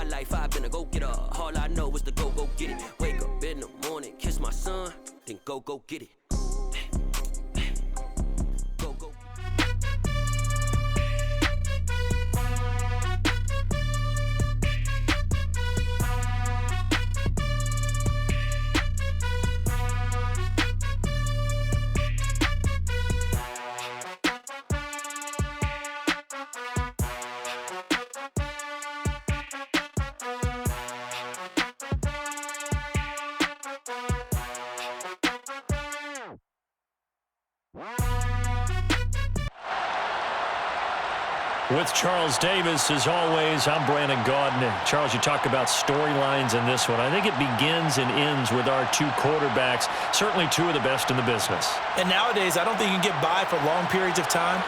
life, I've been a go-getter. All I know is to go get it. Wake up in the morning, kiss my son, then go get it. Go. With Charles Davis, as always, I'm Brandon Gaudin. Charles, you talk about storylines in this one. I think it begins and ends with our two quarterbacks, certainly two of the best in the business. And nowadays, I don't think you can get by for long periods of time.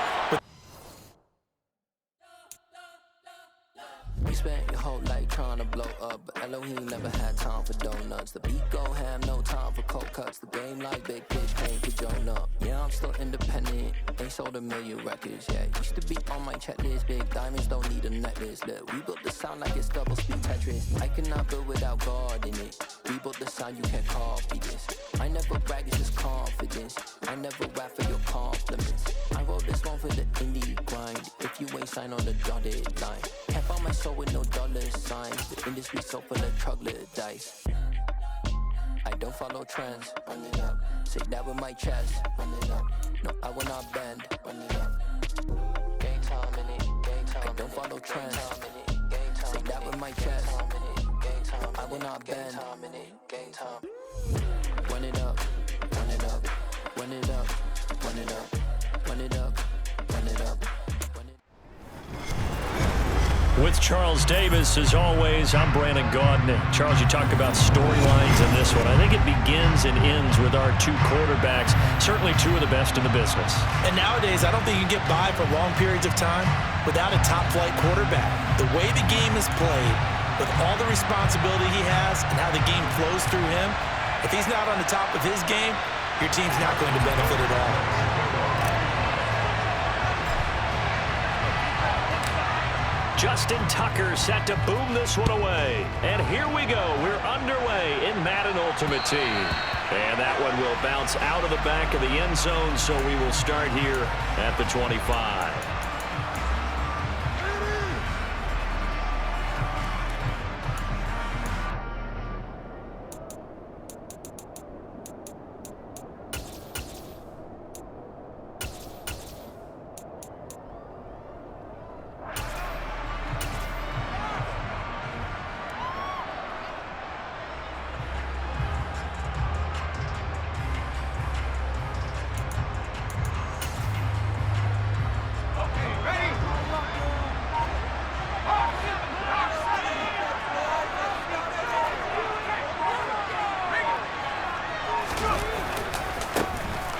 You spent your whole life trying to blow up, but Elohim never had time for donuts. The beat go ham, no time for cold cuts. The game like big pitch, paying for join up. Yeah, I'm still independent, ain't sold a million records yet. Used to be on my checklist, big diamonds don't need a necklace. Look, we built the sound like it's double speed Tetris. I cannot build without God in it. We built the sound, you can't copy this. I never brag, it's just confidence. I never rap for your compliments. I wrote this one for the indie grind. If you ain't signed on the dotted line, can't find my soul with no dollar signs. The industry so full of troglodytes. I don't follow trends. Run it up. Say that with my chest. Run it up. No, I will not bend. Run it up. Game time in it. Game time. I don't follow trends. Say that with my chest. I will not bend. Game time. Run it up. Run it up. Run it up. Run it up. Run it up. Run it up. With Charles Davis, as always, I'm Brandon Gaudin. Charles, you talk about storylines in this one. I think it begins and ends with our two quarterbacks, certainly two of the best in the business. And nowadays, I don't think you can get by for long periods of time without a top-flight quarterback. The way the game is played, with all the responsibility he has and how the game flows through him, if he's not on the top of his game, your team's not going to benefit at all. Justin Tucker set to boom this one away. And here we go. We're underway in Madden Ultimate Team. And that one will bounce out of the back of the end zone, so we will start here at the 25.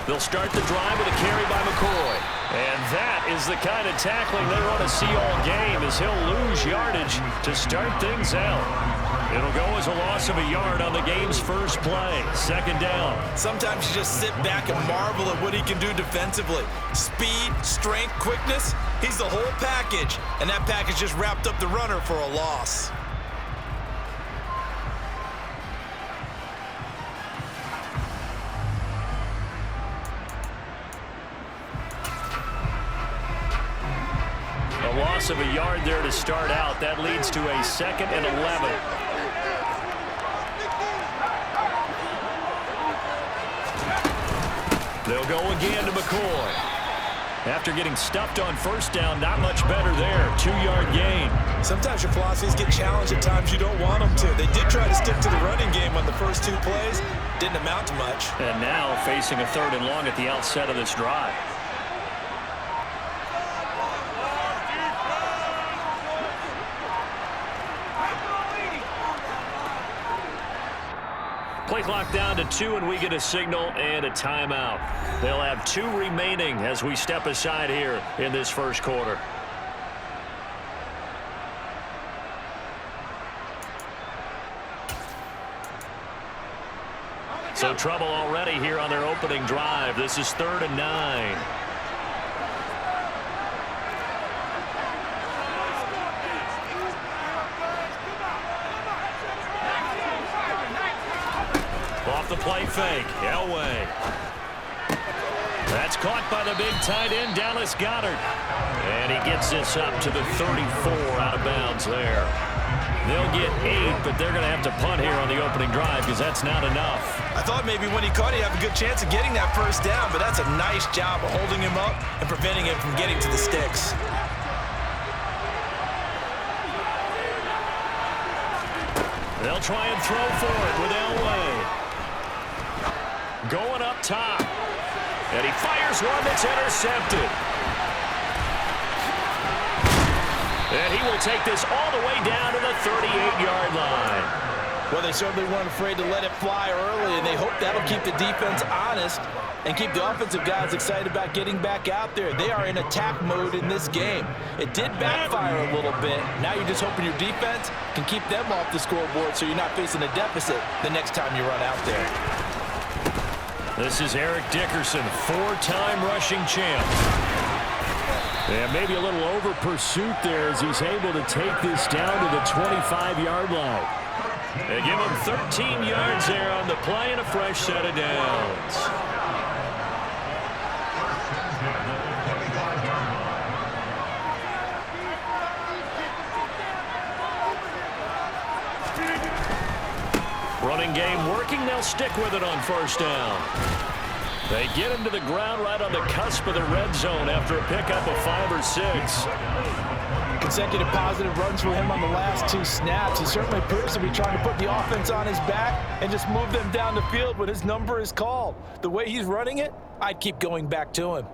They'll start the drive with a carry by McCoy. And that is the kind of tackling they want to see all game, as he'll lose yardage to start things out. It'll go as a loss of a yard on the game's first play. Second down. Sometimes you just sit back and marvel at what he can do defensively. Speed, strength, quickness, he's the whole package. And that package just wrapped up the runner for a loss. A loss of a yard there to start out. That leads to a 2nd and 11. They'll go again to McCoy. After getting stuffed on first down, not much better there. 2-yard gain. Sometimes your philosophies get challenged at times you don't want them to. They did try to stick to the running game on the first 2 plays. Didn't amount to much. And now facing a 3rd and long at the outset of this drive. Play clock down to 2, and we get a signal and a timeout. They'll have 2 remaining as we step aside here in this first quarter. So trouble already here on their opening drive. This is 3rd and 9. Off the play fake. Elway. That's caught by the big tight end, Dallas Goedert. And he gets this up to the 34 out of bounds there. They'll get 8, but they're going to have to punt here on the opening drive because that's not enough. I thought maybe when he caught it, he'd have a good chance of getting that first down, but that's a nice job of holding him up and preventing him from getting to the sticks. They'll try and throw for it with Elway. Going up top. And he fires one that's intercepted. And he will take this all the way down to the 38-yard line. Well, they certainly weren't afraid to let it fly early, and they hope that'll keep the defense honest and keep the offensive guys excited about getting back out there. They are in attack mode in this game. It did backfire a little bit. Now you're just hoping your defense can keep them off the scoreboard so you're not facing a deficit the next time you run out there. This is Eric Dickerson, 4-time rushing champ. And maybe a little over pursuit there as he's able to take this down to the 25-yard line. They give him 13 yards there on the play and a fresh set of downs. Running game working. They'll stick with it on first down. They get him to the ground right on the cusp of the red zone after a pickup of 5 or 6. Consecutive positive runs for him on the last 2 snaps. He certainly appears to be trying to put the offense on his back and just move them down the field when his number is called. The way he's running it, I'd keep going back to him.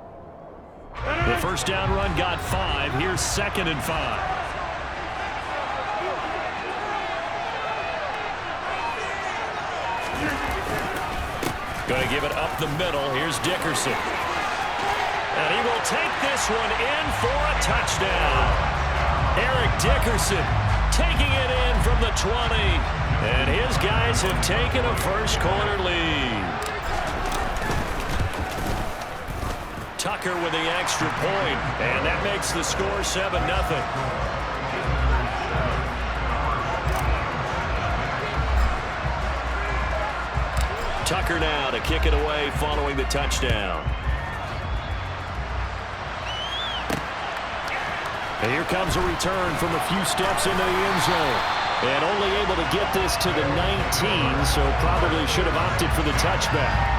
The first down run got 5. Here's 2nd and 5. Going to give it up the middle. Here's Dickerson. And he will take this one in for a touchdown. Eric Dickerson taking it in from the 20. And his guys have taken a first-quarter lead. Tucker with the extra point. And that makes the score 7-0. Tucker now to kick it away following the touchdown. And here comes a return from a few steps into the end zone. And only able to get this to the 19, so probably should have opted for the touchback.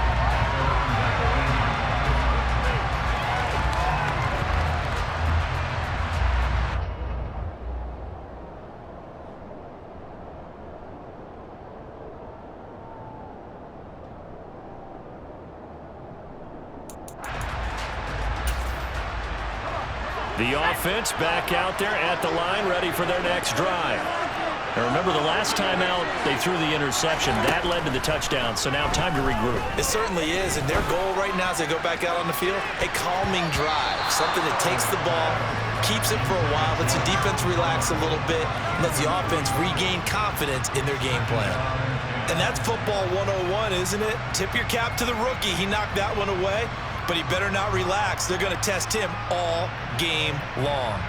The offense back out there at the line, ready for their next drive. And remember, the last time out, they threw the interception. That led to the touchdown, so now time to regroup. It certainly is, and their goal right now as they go back out on the field, a calming drive, something that takes the ball, keeps it for a while, lets the defense relax a little bit, lets the offense regain confidence in their game plan. And that's football 101, isn't it? Tip your cap to the rookie. He knocked that one away. But he better not relax. They're going to test him all game long.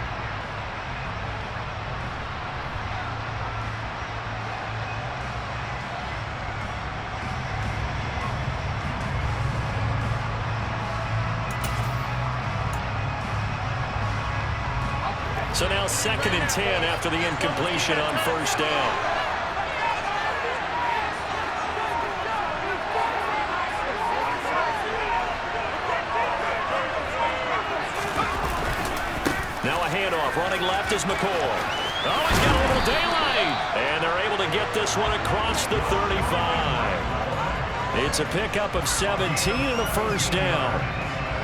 So now 2nd and 10 after the incompletion on first down. Running left is McCoy. Oh, he's got a little daylight. And they're able to get this one across the 35. It's a pickup of 17 and a first down.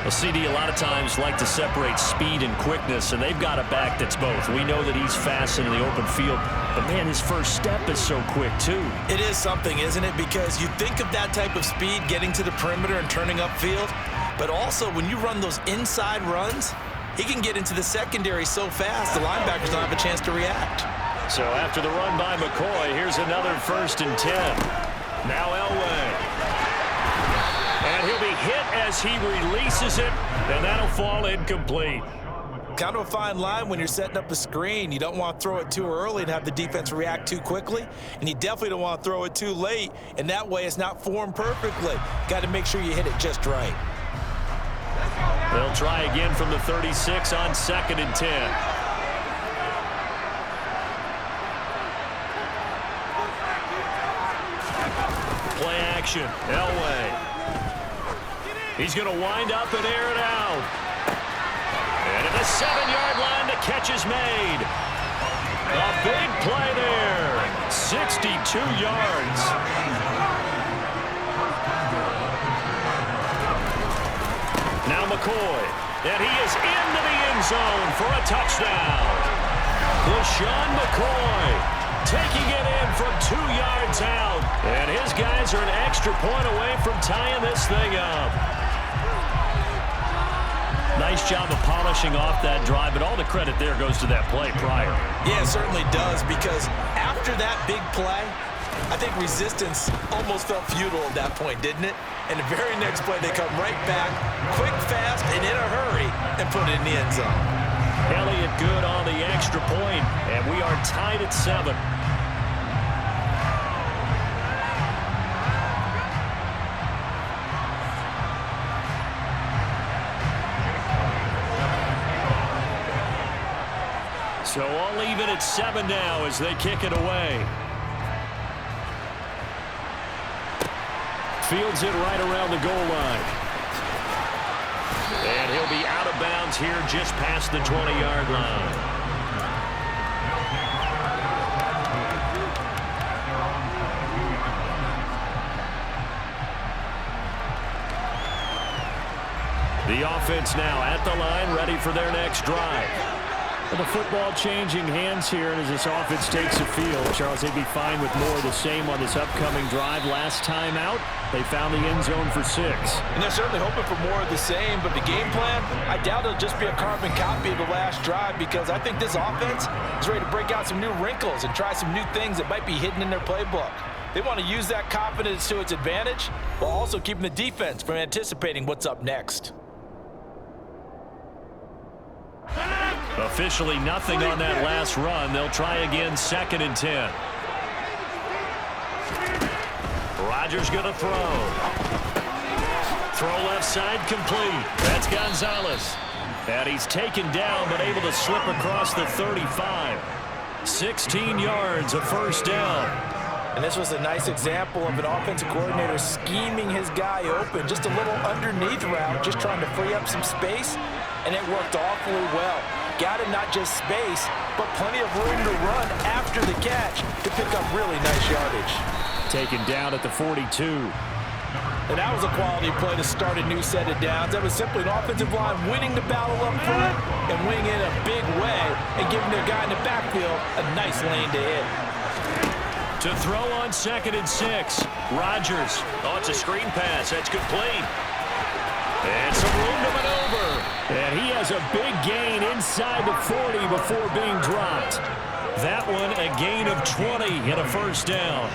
A CD a lot of times like to separate speed and quickness, and they've got a back that's both. We know that he's fast in the open field, but man, his first step is so quick too. It is something, isn't it? Because you think of that type of speed getting to the perimeter and turning upfield, but also when you run those inside runs, he can get into the secondary so fast, the linebackers don't have a chance to react. So after the run by McCoy, here's another 1st and 10. Now Elway. And he'll be hit as he releases it, and that'll fall incomplete. kind of a fine line when you're setting up a screen. You don't want to throw it too early and have the defense react too quickly, and you definitely don't want to throw it too late, and that way it's not formed perfectly. Got to make sure you hit it just right. They'll try again from the 36 on 2nd and 10. Play action. Elway. He's going to wind up and air it out. And at the 7-yard line, the catch is made. A big play there. 62 yards. Now McCoy. And he is into the end zone for a touchdown. LaShawn McCoy taking it in from 2 yards out. And his guys are an extra point away from tying this thing up. Nice job of polishing off that drive, but all the credit there goes to that play prior. Yeah, it certainly does, because after that big play, I think resistance almost felt futile at that point, didn't it? And the very next play, they come right back, quick, fast, and in a hurry, and put it in the end zone. Elliott good on the extra point, and we are tied at 7. So all even at 7 now as they kick it away. Fields it right around the goal line. And he'll be out of bounds here just past the 20-yard line. The offense now at the line, ready for their next drive. Well, the football changing hands here, and as this offense takes the field, Charles, they'd be fine with more of the same on this upcoming drive. Last time out, they found the end zone for 6. And they're certainly hoping for more of the same, but the game plan, I doubt it'll just be a carbon copy of the last drive, because I think this offense is ready to break out some new wrinkles and try some new things that might be hidden in their playbook. They want to use that confidence to its advantage, while also keeping the defense from anticipating what's up next. Officially nothing on that last run. They'll try again 2nd and 10. Rodgers going to throw. Throw left side complete. That's Gonzalez. And he's taken down but able to slip across the 35. 16 yards, a first down. And this was a nice example of an offensive coordinator scheming his guy open. Just a little underneath route, just trying to free up some space, and it worked awfully well. Got him not just space, but plenty of room to run after the catch to pick up really nice yardage. Taken down at the 42. And that was a quality play to start a new set of downs. That was simply an offensive line winning the battle up front and winning in a big way and giving their guy in the backfield a nice lane to hit. To throw on 2nd and 6. Rodgers. Oh, it's a screen pass. That's complete. And some room to maneuver. And he has a big gain inside the 40 before being dropped. That one a gain of 20 and a first down.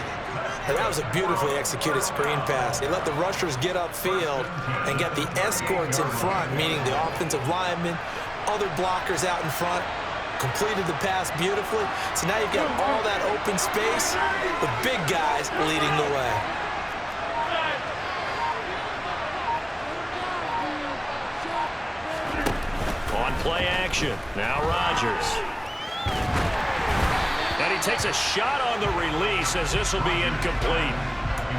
And that was a beautifully executed screen pass. They let the rushers get upfield and get the escorts in front, meaning the offensive linemen, other blockers out in front. Completed the pass beautifully. So now you've got all that open space with big guys leading the way. On play action. Now Rodgers. And he takes a shot on the release as this will be incomplete.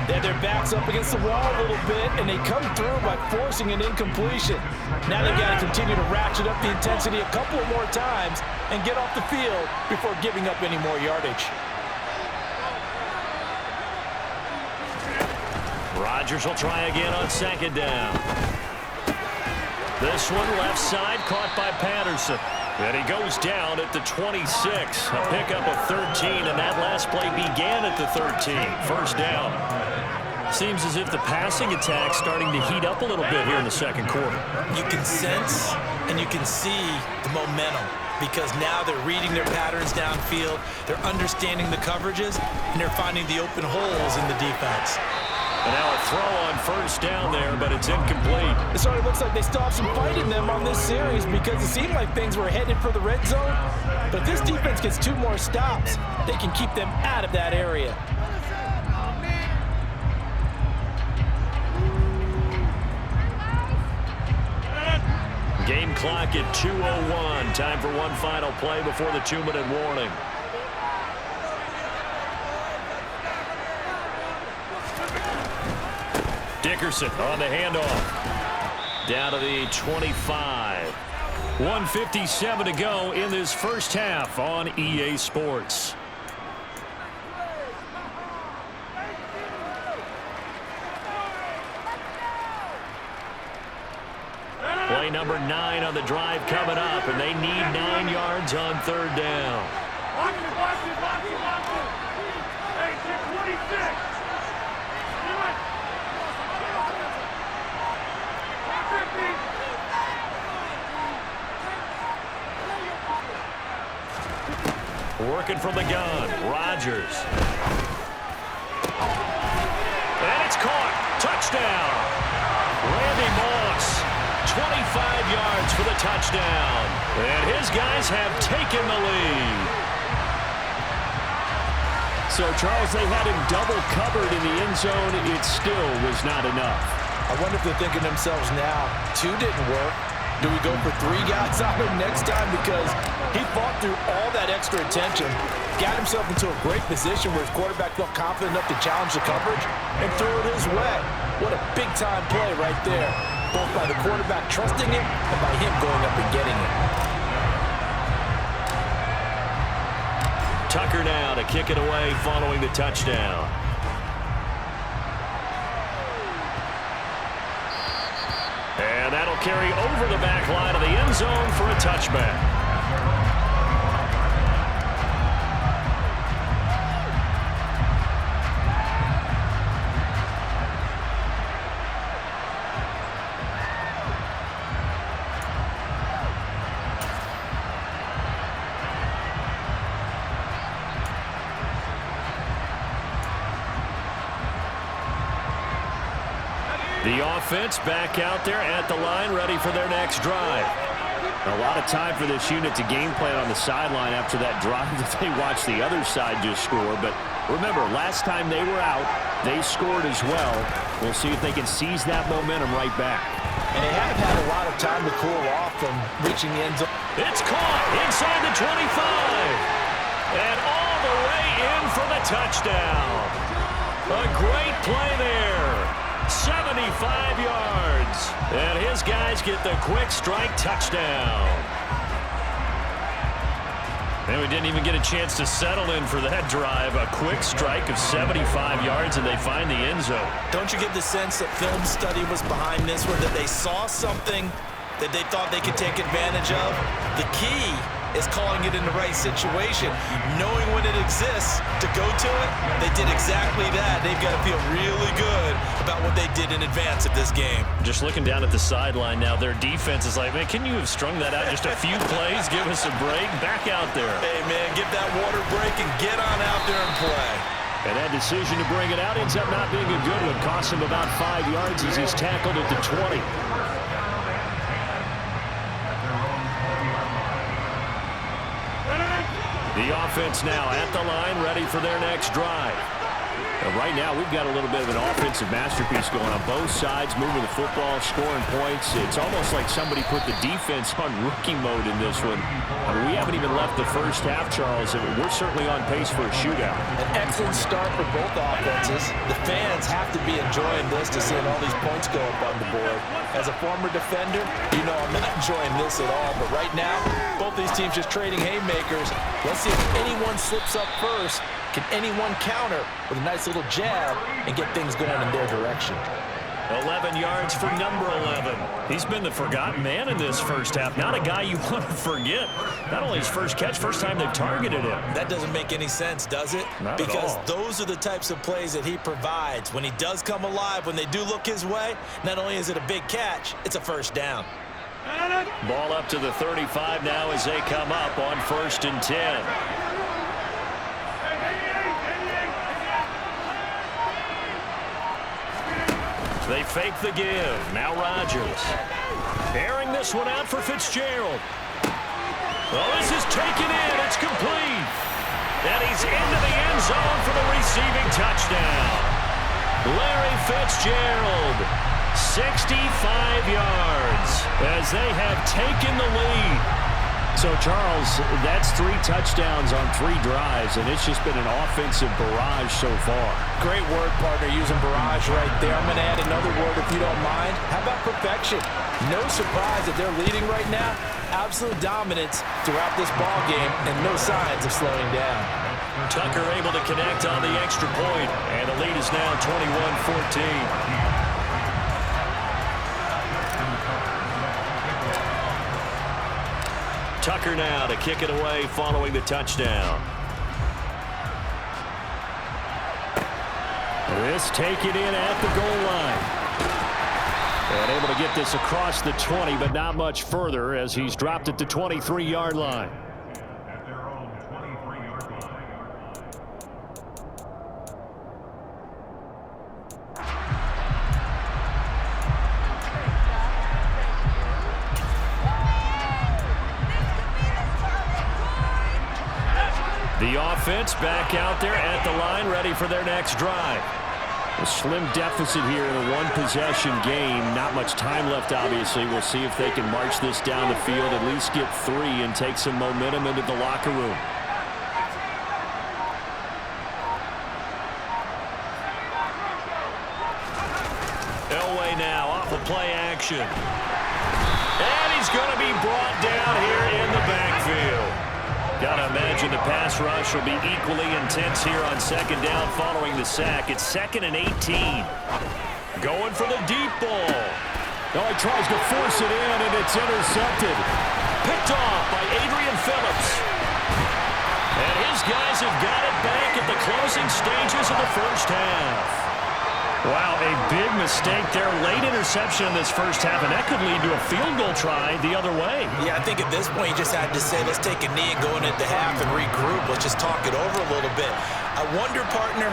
They had their backs up against the wall a little bit, and they come through by forcing an incompletion. Now they've got to continue to ratchet up the intensity a couple of more times and get off the field before giving up any more yardage. Rodgers will try again on 2nd down. This one left side caught by Patterson. And he goes down at the 26. A pickup of 13, and that last play began at the 13. First down. Seems as if the passing attack's starting to heat up a little bit here in the second quarter. You can sense and you can see the momentum, because now they're reading their patterns downfield, they're understanding the coverages, and they're finding the open holes in the defense. And now a throw on first down there, but it's incomplete. It sort of looks like they still have some fight in them on this series because it seemed like things were headed for the red zone. But if this defense gets 2 more stops, they can keep them out of that area. Game clock at 2:01. Time for one final play before the 2-minute warning. Dickerson on the handoff. Down to the 25. 1:57 to go in this first half on EA Sports. Play number 9 on the drive coming up, and they need 9 yards on third down. Watch it, watch it, watch it, watch it. Hey, 626. Working from the gun, Rodgers. And it's caught. Touchdown. Randy Moss, 25 yards for the touchdown. And his guys have taken the lead. So, Charles, they had him double covered in the end zone. It still was not enough. I wonder if they're thinking to themselves now, 2 didn't work. Do we go for 3 guys on him next time? Because he fought through all that extra attention, got himself into a great position where his quarterback felt confident enough to challenge the coverage and throw it his way. What a big-time play right there, both by the quarterback trusting him and by him going up and getting it. Tucker now to kick it away following the touchdown. And that'll carry over the back line of the end zone for a touchback. The offense back out there at the line, ready for their next drive. A lot of time for this unit to game plan on the sideline after that drive that they watched the other side just score. But remember, last time they were out, they scored as well. We'll see if they can seize that momentum right back. And they have had a lot of time to cool off from reaching the end zone. It's caught inside the 25. And all the way in for the touchdown. A great play there. 75 yards. And his guys get the quick strike touchdown. And we didn't even get a chance to settle in for that drive. A quick strike of 75 yards, and they find the end zone. Don't you get the sense that film study was behind this one, that they saw something that they thought they could take advantage of? The key is calling it in the right situation, knowing when it exists to go to it. They did exactly that. They've got to feel really good about what they did in advance of this game. Just looking down at the sideline now, their defense is like, man, can you have strung that out just a few plays? Give us a break. Back out there. Hey, man, get that water break and get on out there and play. And that decision to bring it out ends up not being a good one. Costs him about 5 yards as he's tackled at the 20. The offense now at the line, ready for their next drive. Right now, we've got a little bit of an offensive masterpiece going on both sides, moving the football, scoring points. It's almost like somebody put the defense on rookie mode in this one. I mean, we haven't even left the first half, Charles, and we're certainly on pace for a shootout. An excellent start for both offenses. The fans have to be enjoying this to seeing all these points go up on the board. As a former defender, you know I'm not enjoying this at all. But right now, both these teams just trading haymakers. Let's see if anyone slips up first. Can anyone counter with a nice little jab and get things going in their direction? 11 yards for number 11. He's been the forgotten man in this first half. Not a guy you want to forget. Not only his first catch, first time they've targeted him. That doesn't make any sense, does it? Not because at all. Those are the types of plays that he provides. When he does come alive, when they do look his way, not only is it a big catch, it's a first down. Ball up to the 35 now as they come up on 1st and 10. They fake the give. Now Rodgers. Airing this one out for Fitzgerald. Oh, this is taken in. It's complete. And he's into the end zone for the receiving touchdown. Larry Fitzgerald, 65 yards as they have taken the lead. So, Charles, that's 3 touchdowns on 3 drives, and it's just been an offensive barrage so far. Great word, partner, using barrage right there. I'm going to add another word if you don't mind. How about perfection? No surprise that they're leading right now. Absolute dominance throughout this ball game and no signs of slowing down. Tucker able to connect on the extra point, and the lead is now 21-14. Tucker now to kick it away following the touchdown. This taken in at the goal line. And able to get this across the 20, but not much further as he's dropped at the 23-yard line. The offense back out there at the line, ready for their next drive. A slim deficit here in a one-possession game. Not much time left, obviously. We'll see if they can march this down the field, at least get 3, and take some momentum into the locker room. Elway now off of play action. And he's going to be brought down here in the backfield. Got to imagine the pass rush will be equally intense here on second down following the sack. It's 2nd and 18. Going for the deep ball. Oh, he tries to force it in, and it's intercepted. Picked off by Adrian Phillips. And his guys have got it back at the closing stages of the first half. Wow, a big mistake there. Late interception in this first half, and that could lead to a field goal try the other way. Yeah, I think at this point you just had to say, let's take a knee and go into the half and regroup. Let's just talk it over a little bit. I wonder, partner,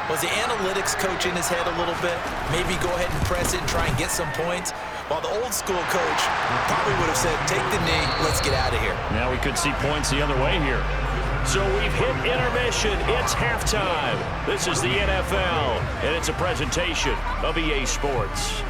was the analytics coach in his head a little bit? Maybe go ahead and press it and try and get some points? While the old school coach probably would have said, take the knee, let's get out of here. Now we could see points the other way here. So we've hit intermission. It's halftime. This is the NFL, and it's a presentation of EA Sports.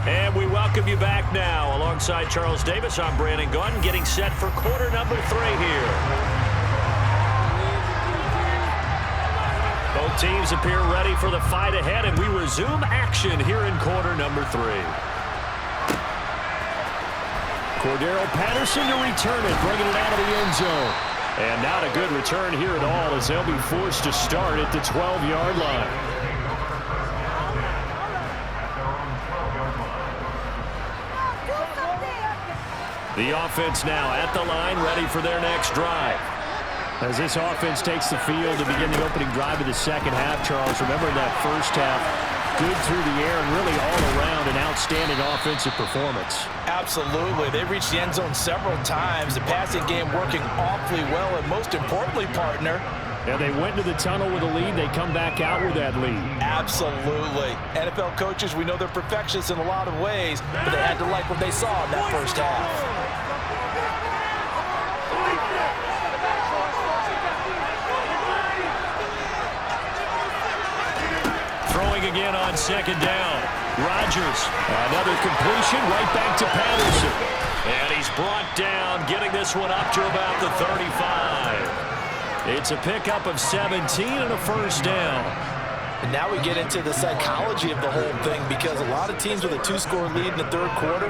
And we welcome you back now. Alongside Charles Davis, I'm Brandon Gunn, getting set for quarter number 3 here. Both teams appear ready for the fight ahead, and we resume action here in quarter number 3. Cordero Patterson to return it, bringing it out of the end zone. And not a good return here at all, as they'll be forced to start at the 12-yard line. The offense now at the line, ready for their next drive. As this offense takes the field to begin the opening drive of the second half, Charles, remember that first half, good through the air and really all around an outstanding offensive performance. Absolutely. They reached the end zone several times. The passing game working awfully well, and most importantly, partner, yeah, they went to the tunnel with a lead. They come back out with that lead. Absolutely. NFL coaches, we know they're perfectionists in a lot of ways, but they had to like what they saw in that first half. Throwing again on second down. Rodgers, another completion right back to Patterson. And he's brought down, getting this one up to about the 35. It's a pickup of 17 and a first down. And now we get into the psychology of the whole thing, because a lot of teams with a 2-score lead in the third quarter,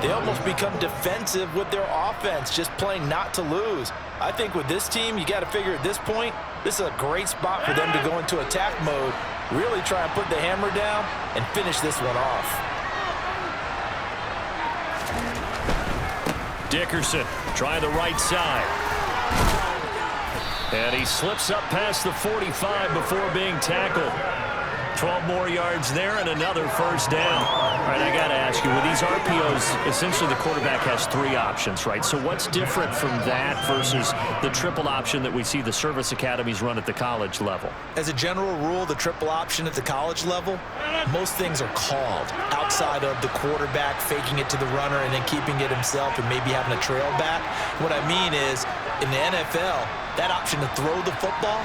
they almost become defensive with their offense, just playing not to lose. I think with this team, you got to figure at this point, this is a great spot for them to go into attack mode, really try and put the hammer down and finish this one off. Dickerson trying the right side. And he slips up past the 45 before being tackled. 12 more yards there and another first down. All right, I got to ask you, with these RPOs, essentially the quarterback has 3 options, right? So what's different from that versus the triple option that we see the service academies run at the college level? As a general rule, the triple option at the college level, most things are called outside of the quarterback faking it to the runner and then keeping it himself and maybe having a trail back. What I mean is, in the NFL, that option to throw the football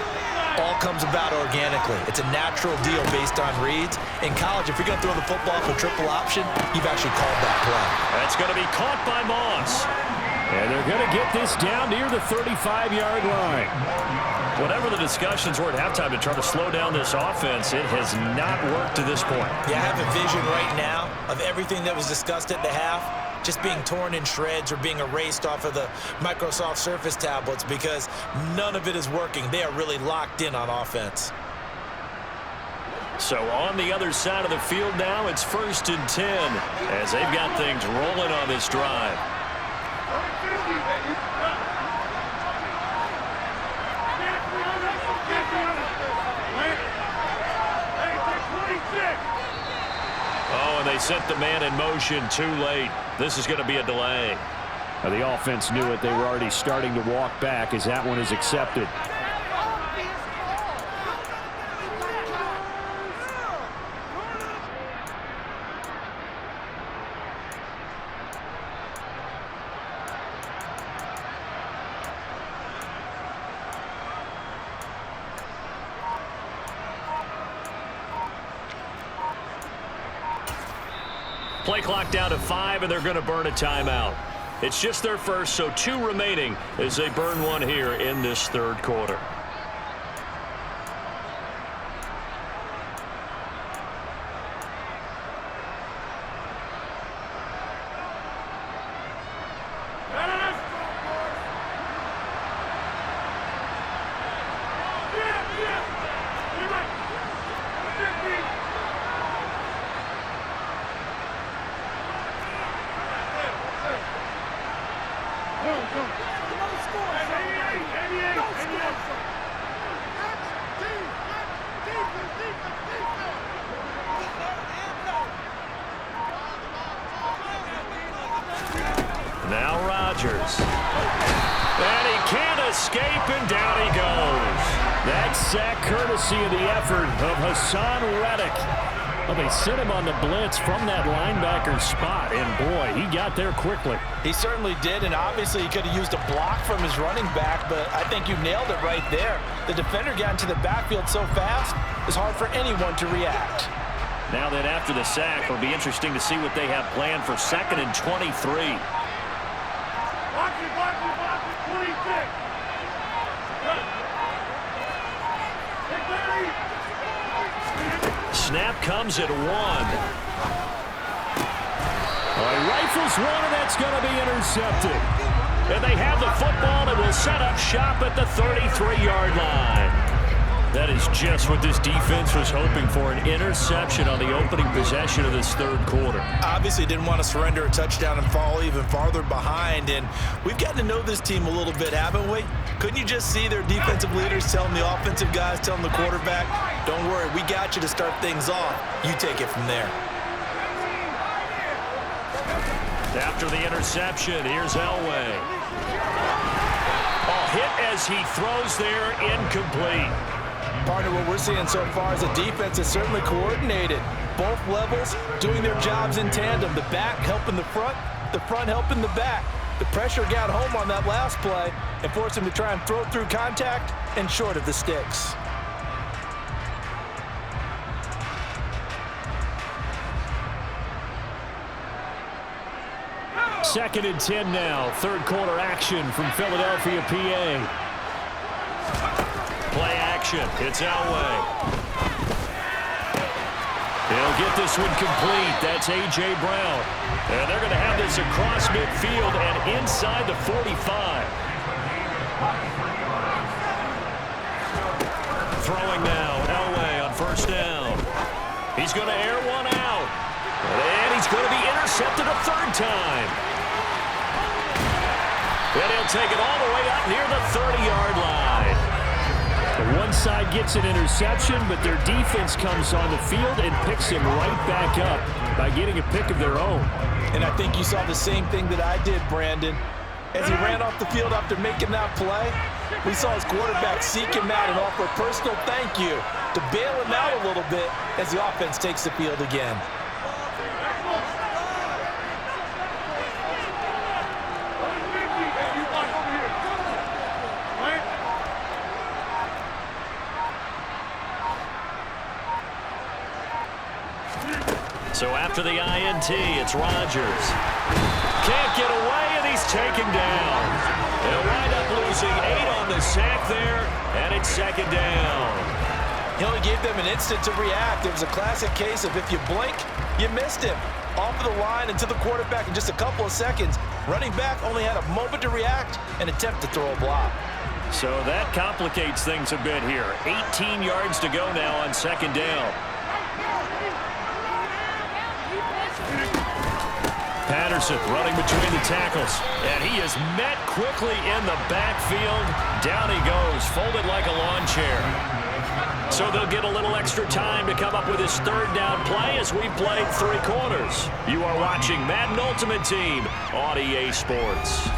all comes about organically. It's a natural deal based on reads. In college, if you're going to throw the football for triple option, you've actually called that play. That's going to be caught by Moss. And they're going to get this down near the 35-yard line. Whatever the discussions were at halftime to try to slow down this offense, it has not worked to this point. Yeah, I have a vision right now of everything that was discussed at the half just being torn in shreds or being erased off of the Microsoft Surface tablets because none of it is working. They are really locked in on offense. So on the other side of the field now, it's 1st and 10 as they've got things rolling on this drive. Oh, and they sent the man in motion too late. This is going to be a delay. Now, the offense knew it. They were already starting to walk back as that one is accepted. Play clock down to 5, and they're going to burn a timeout. It's just their first, so 2 remaining as they burn one here in this 3rd quarter. Now Rodgers. And he can't escape, and down he goes. That sack courtesy of the effort of Hassan Reddick. Well, they sent him on the blitz from that linebacker spot, and boy, he got there quickly. He certainly did, and obviously he could have used a block from his running back, but I think you nailed it right there. The defender got into the backfield so fast, it's hard for anyone to react. Now that after the sack, it'll be interesting to see what they have planned for 2nd and 23. Snap comes at 1. He rifles one, and that's going to be intercepted. And they have the football and will set up shop at the 33-yard line. That is just what this defense was hoping for, an interception on the opening possession of this 3rd quarter. Obviously didn't want to surrender a touchdown and fall even farther behind, and we've gotten to know this team a little bit, haven't we? Couldn't you just see their defensive leaders telling the offensive guys, telling the quarterback, don't worry, we got you to start things off. You take it from there. After the interception, here's Elway. Hit as he throws there, incomplete. Partner, what we're seeing so far is a defense that's certainly coordinated. Both levels doing their jobs in tandem. The back helping the front helping the back. The pressure got home on that last play and forced him to try and throw through contact and short of the sticks. Second and 10 now. 3rd quarter action from Philadelphia, PA. Play action. It's Elway. He'll get this one complete. That's A.J. Brown. And they're going to have this across midfield and inside the 45. Throwing now. Elway on 1st down. He's going to air one out. And he's going to be intercepted a 3rd time. It They'll take it all the way up near the 30-yard line. The one side gets an interception, but their defense comes on the field and picks him right back up by getting a pick of their own. And I think you saw the same thing that I did, Brandon. As he ran off the field after making that play, we saw his quarterback seek him out and offer a personal thank you to bail him out a little bit as the offense takes the field again. So after the INT, it's Rodgers. Can't get away, and he's taken down. They'll wind up losing 8 on the sack there, and it's second down. He only gave them an instant to react. It was a classic case of if you blink, you missed him. Off of the line and to the quarterback in just a couple of seconds. Running back only had a moment to react and attempt to throw a block. So that complicates things a bit here. 18 yards to go now on second down. Patterson running between the tackles, and he is met quickly in the backfield. Down he goes, folded like a lawn chair. So they'll get a little extra time to come up with his third down play as we played 3 quarters. You are watching Madden Ultimate Team on EA Sports.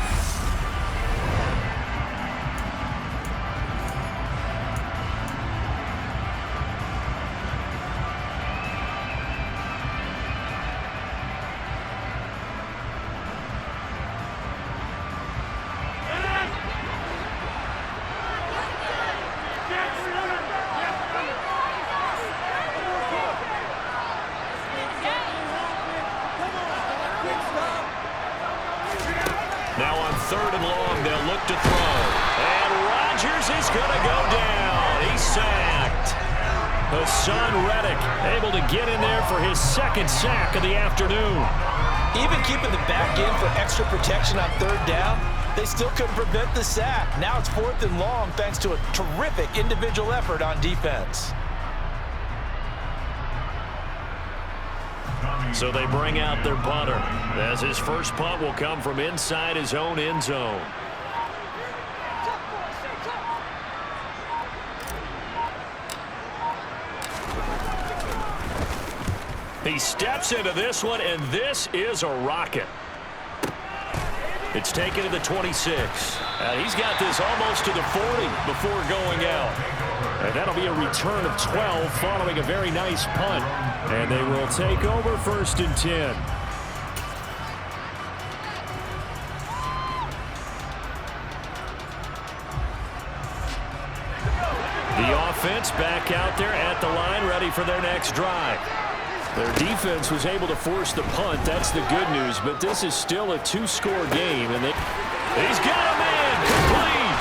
Now on 3rd and long, they'll look to throw. And Rodgers is going to go down. He's sacked. Hassan Reddick able to get in there for his 2nd sack of the afternoon. Even keeping the back in for extra protection on 3rd down, they still couldn't prevent the sack. Now it's 4th and long thanks to a terrific individual effort on defense. So they bring out their punter, as his first punt will come from inside his own end zone. He steps into this one, and this is a rocket. It's taken to the 26. He's got this almost to the 40 before going out. And that'll be a return of 12 following a very nice punt. And they will take over 1st and 10. The offense back out there at the line, ready for their next drive. Their defense was able to force the punt. That's the good news. But this is still a 2-score game. And he's got a man complete.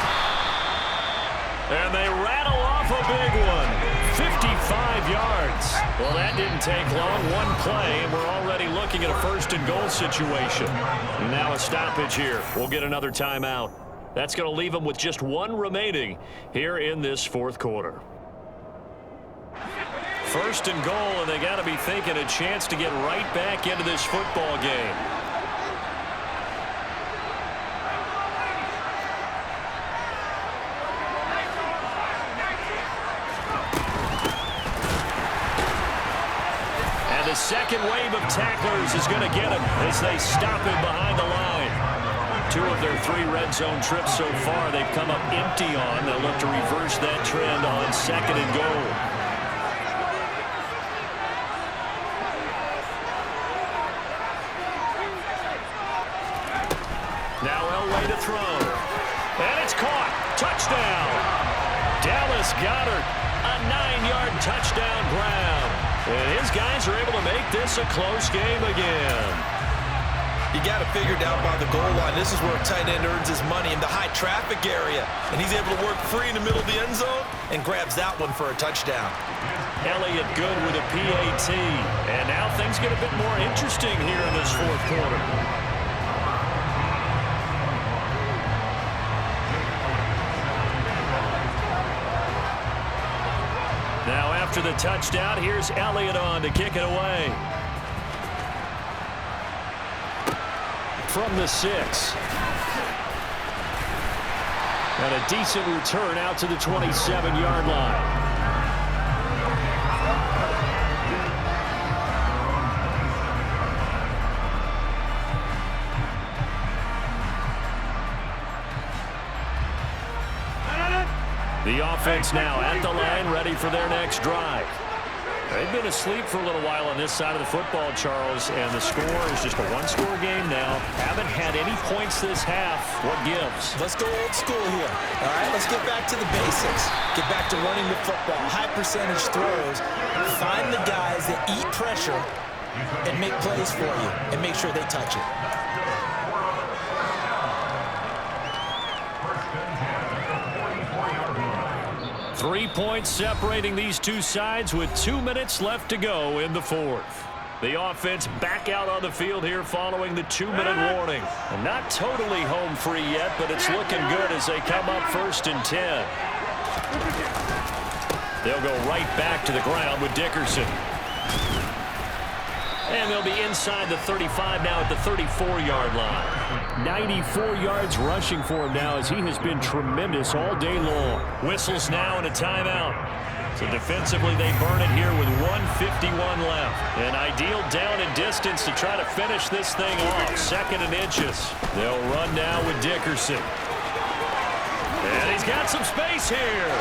And they rattle off a big one. 55 yards. Well, that didn't take long. One play, and we're already looking at a 1st and goal situation. Now a stoppage here. We'll get another timeout. That's going to leave them with just 1 remaining here in this 4th quarter. 1st and goal, and they got to be thinking a chance to get right back into this football game. And the second wave of tacklers is going to get him as they stop him behind the line. 2 of their 3 red zone trips so far they've come up empty on. They'll look to reverse that trend on 2nd and goal. Now Elway to throw. And it's caught. Touchdown. Dallas Goedert, a 9-yard touchdown grab. And his guys are able to make this a close game again. You got to figure it out by the goal line. This is where a tight end earns his money, in the high traffic area. And he's able to work free in the middle of the end zone and grabs that one for a touchdown. Elliott good with a PAT. And now things get a bit more interesting here in this 4th quarter. Now after the touchdown, here's Elliott on to kick it away. From the 6. And a decent return out to the 27-yard line. The offense now at the line, ready for their next drive. They've been asleep for a little while on this side of the football, Charles, and the score is just a one-score game now. Haven't had any points this half. What gives? Let's go old school here. All right, let's get back to the basics. Get back to running the football, high percentage throws. Find the guys that eat pressure and make plays for you and make sure they touch it. Three points separating these two sides with 2 minutes left to go in the fourth. The offense back out on the field here following the 2-minute warning. And not totally home free yet, but it's looking good as they come up 1st and 10. They'll go right back to the ground with Dickerson. And they'll be inside the 35 now at the 34-yard line. 94 yards rushing for him now as he has been tremendous all day long. Whistles now and a timeout. So defensively they burn it here with 1:51 left. An ideal down and distance to try to finish this thing off. 2nd and inches. They'll run now with Dickerson. And he's got some space here.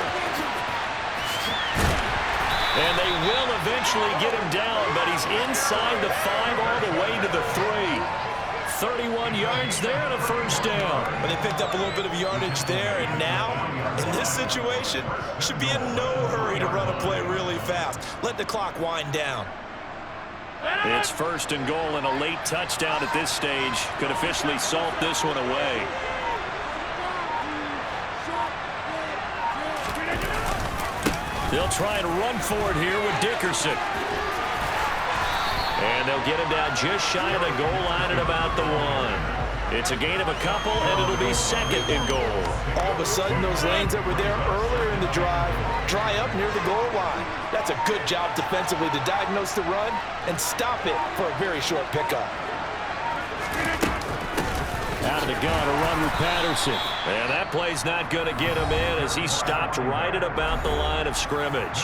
And they will eventually get him down, but he's inside the 5 all the way to the 3. 31 yards there and a 1st down. But they picked up a little bit of yardage there, and now, in this situation, should be in no hurry to run a play really fast. Let the clock wind down. It's 1st and goal, and a late touchdown at this stage could officially salt this one away. They'll try and run for it here with Dickerson. And they'll get him down just shy of the goal line at about the 1. It's a gain of a couple, and it'll be 2nd and goal. All of a sudden, those lanes that were there earlier in the drive dry up near the goal line. That's a good job defensively to diagnose the run and stop it for a very short pickup. Out of the gun, a run with Patterson. And that play's not going to get him in as he stopped right at about the line of scrimmage.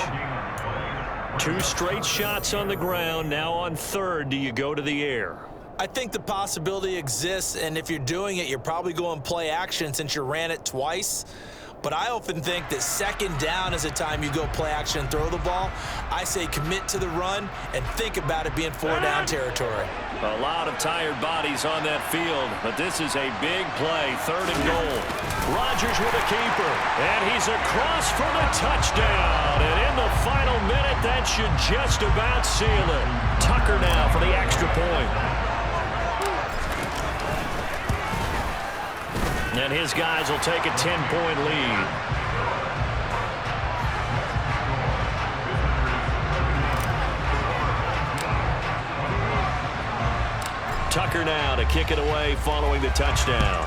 2 straight shots on the ground. Now on 3rd, do you go to the air? I think the possibility exists, and if you're doing it, you're probably going play action since you ran it twice. But I often think that 2nd down is a time you go play action and throw the ball. I say commit to the run and think about it being 4-down territory. A lot of tired bodies on that field, but this is a big play. 3rd and goal. Rodgers with a keeper, and he's across for the touchdown. And in the final minute, that should just about seal it. Tucker now for the extra point. And his guys will take a 10-point lead. Tucker now to kick it away following the touchdown.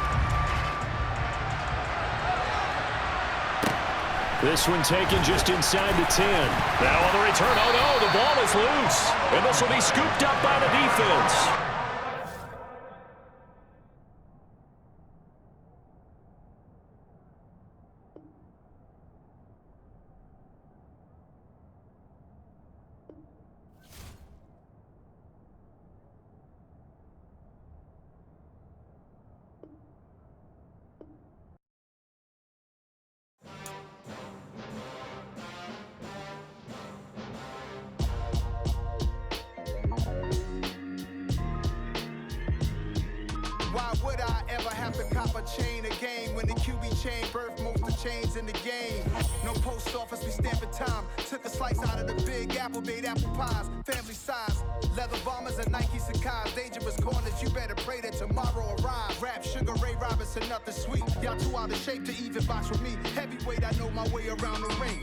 This one taken just inside the 10. Now on the return. Oh, no, the ball is loose. And this will be scooped up by the defense. Why would I ever have to cop a chain again when the QB chain birthed most of chains in the game? No post office, we stamping time. Took a slice out of the big apple, made apple pies, family size. Leather bombers and Nike Sacai's. Dangerous corners, you better pray that tomorrow arrives. Rap, Sugar Ray Robinson, nothing sweet. Y'all too out of shape to even box with me. Heavyweight, I know my way around the ring.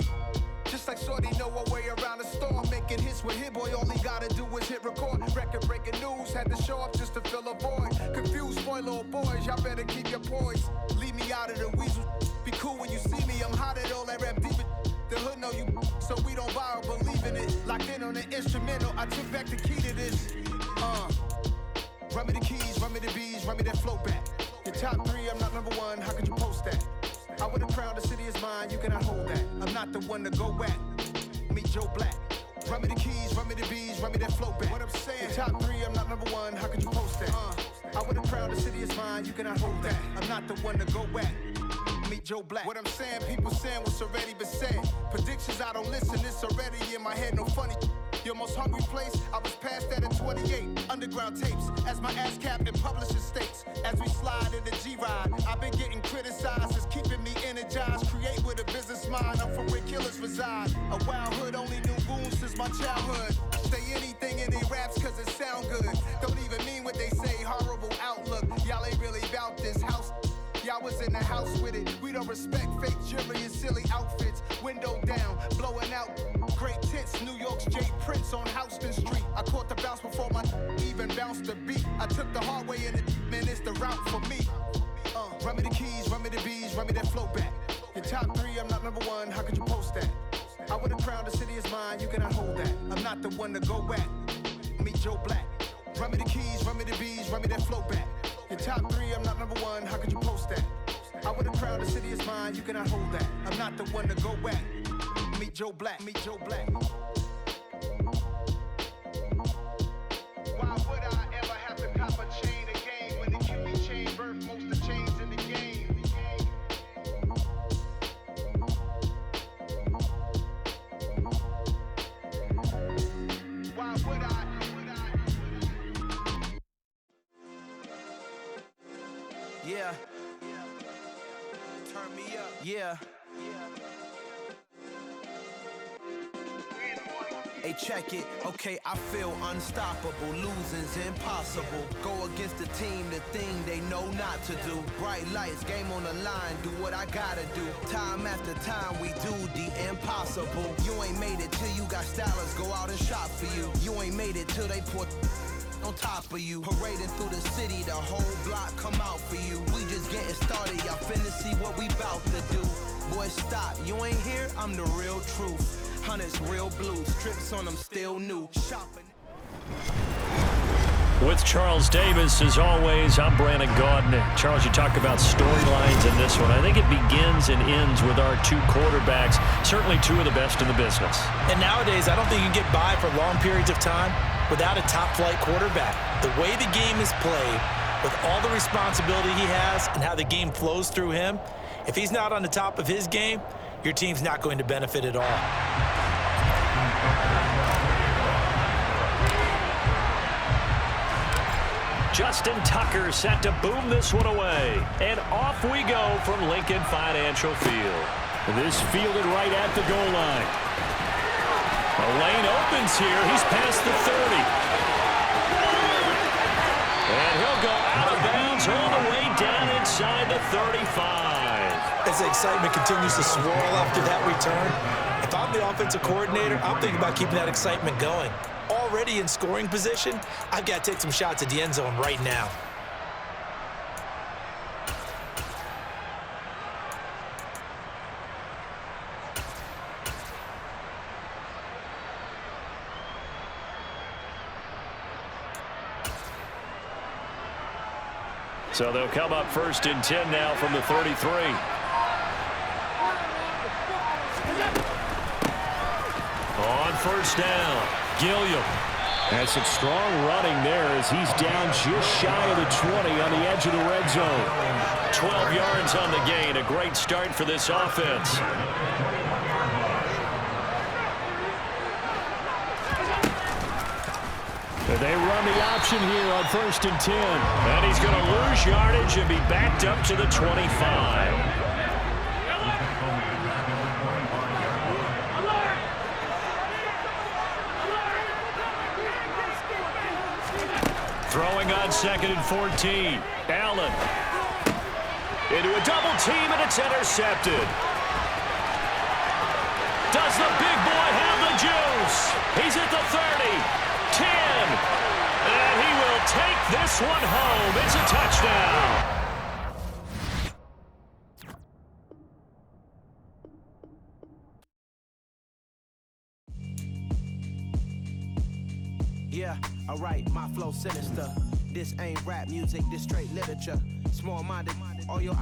Just like Shorty know her way around the storm. Making hits with Hit Boy, all he gotta do is hit record. Record-breaking news, had to show up just to fill a void. Confused, spoiled little boys, y'all better keep your poise. Leave me out of the weasel. Be cool when you see me, I'm hot at all that rap deep. The hood know you, so we don't borrow, believe in it. Locked in on the instrumental, I took back the key to this. Run me the keys, run me the bees, run me that flow back. Your top 3, I'm not number 1, how could you post that? I would've crowned the city is mine, you cannot hold that. I'm not the one to go at. Meet Joe Black. Run me the keys, run me the bees, run me that flow back. What I'm saying, the top 3, I'm not number 1, how could you post that? I would've crowned the city is mine, you cannot hold that. I'm not the one to go at. Meet Joe Black. What I'm saying, people saying what's already been said. Predictions, I don't listen, it's already in my head, no funny. Your most hungry place, I was past that at 28. Underground tapes, as my ass capped in publishing states. As we slide in the G-Ride, I've been getting criticized, it's keeping me energized. Create with a business mind, I'm from where killers reside. A wild hood, only knew goons since my childhood. Say anything in they raps cause it sound good. Don't even mean what they say, horrible outlook. Y'all ain't really about this house. Y'all was in the house with it. We don't respect fake jewelry and silly outfits. Window down, blowing out great tits. New York's J. Prince on Houston Street. I caught the bounce before my even bounced the beat. I took the hard way in it, man, it's the route for me. Run me the keys, run me the bees, run me that flow back. Your top 3, I'm not number 1, how could you post that? I would've crowned the city is mine, you cannot hold that. I'm not the one to go at. Meet Joe Black. Run me the keys, run me the bees, run me that flow back. Your top 3, I'm not number 1, how could you post that? I would've crowned the city is mine, you cannot hold that. I'm not the one to go at. Meet Joe Black, meet Joe Black. Why would I ever have to cop a chain again when the QB chain birthed most of the chains in the game? Why would I? Yeah. Turn me up. Yeah. Hey, check it. Okay, I feel unstoppable. Losing's impossible. Go against the team, the thing they know not to do. Bright lights, game on the line. Do what I gotta do. Time after time, we do the impossible. You ain't made it till you got stylers go out and shop for you. You ain't made it till they put on top of you. Parading through the city, the whole block come out for you. We just getting started, y'all finna see what we bout to do. Boy, stop, you ain't here, I'm the real truth. Hunters, real blues, trips on them still new. Shopping. With Charles Davis, as always, I'm Brandon Gaudin. Charles, you talk about storylines in this one. I think it begins and ends with our 2 quarterbacks, certainly 2 of the best in the business. And nowadays, I don't think you can get by for long periods of time without a top-flight quarterback. The way the game is played, with all the responsibility he has and how the game flows through him, if he's not on the top of his game, your team's not going to benefit at all. Justin Tucker set to boom this one away. And off we go from Lincoln Financial Field. This fielded right at the goal line. The lane opens here. He's past the 30. And he'll go out of bounds all the way down inside the 35. As the excitement continues to swirl after that return, if I'm the offensive coordinator, I'm thinking about keeping that excitement going. Already in scoring position, I've got to take some shots at the end zone right now. So they'll come up 1st and 10 now from the 33. On 1st down, Gilliam. Has some strong running there as he's down just shy of the 20 on the edge of the red zone. 12 yards on the gain. A great start for this offense. They run the option here on 1st and 10. And he's going to lose yardage and be backed up to the 25. Throwing on 2nd and 14. Allen. Into a double team, and it's intercepted. Does the big boy have the juice? He's at the 30. 10, and he will take this one home. It's a touchdown. Yeah, alright, my flow sinister. This ain't rap music, this straight literature. Small-minded, all your